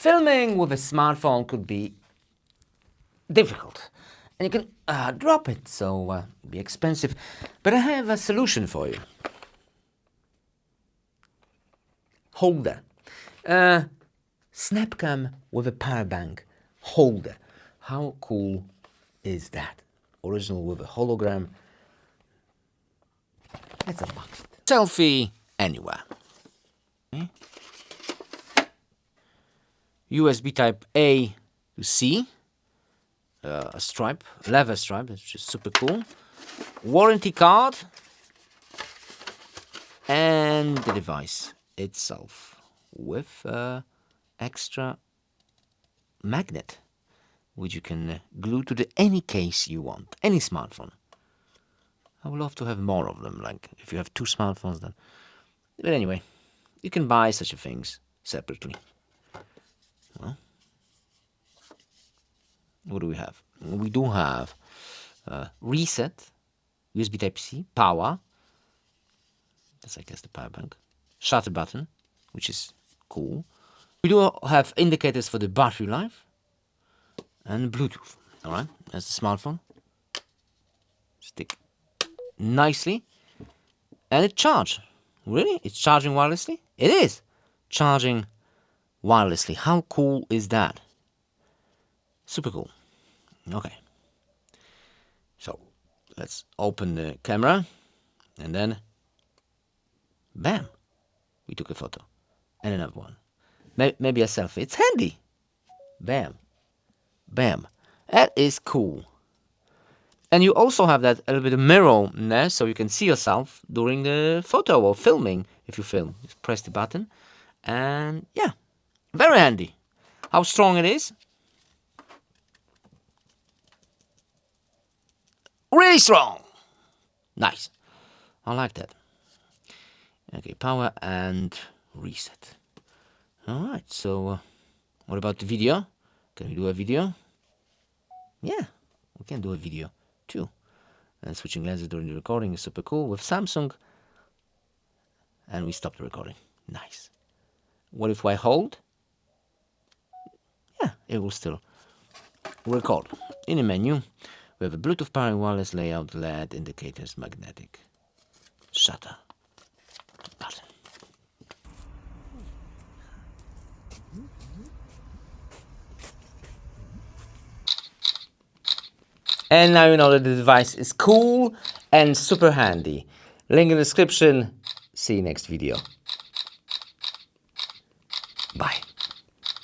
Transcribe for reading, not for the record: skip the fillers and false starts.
Filming with a smartphone could be difficult, and you can drop it, so be expensive. But I have a solution for you. Holder. Snapcam with a powerbank holder. How cool is that? Original with a hologram. Let's unbox it. Selfie anywhere. Okay. USB type A to C. A stripe, leather stripe, which is super cool. Warranty card. And the device itself with extra magnet, which you can glue to any case you want, any smartphone. I would love to have more of them, like if you have 2 smartphones then. But anyway, you can buy such things separately. Well, what do we have? We do have reset, USB Type-C, power. That's I guess the power bank. Shutter button, which is cool. We do have indicators for the battery life and Bluetooth. All right, that's the smartphone. Stick nicely, and it charges. Really, it's charging wirelessly. It is charging wirelessly. How cool is that? Super cool. Okay, so let's open the camera, and then bam, we took a photo, and another one. Maybe a selfie. It's handy. Bam. Bam. That is cool. And you also have that a little bit of mirror, so you can see yourself during the photo or filming. If you film, just press the button. And yeah, very handy. How strong it is? Really strong. Nice. I like that. Okay, power and reset. All right, so what about the video? Can we do a video? Yeah, we can do a video too. And switching lenses during the recording is super cool with Samsung. And we stop the recording. Nice. What if I hold? Yeah, it will still record. In the menu, we have a Bluetooth power, wireless layout, LED indicators, magnetic, shutter button. And now you know that the device is cool and super handy. Link in the description. See you next video. Bye.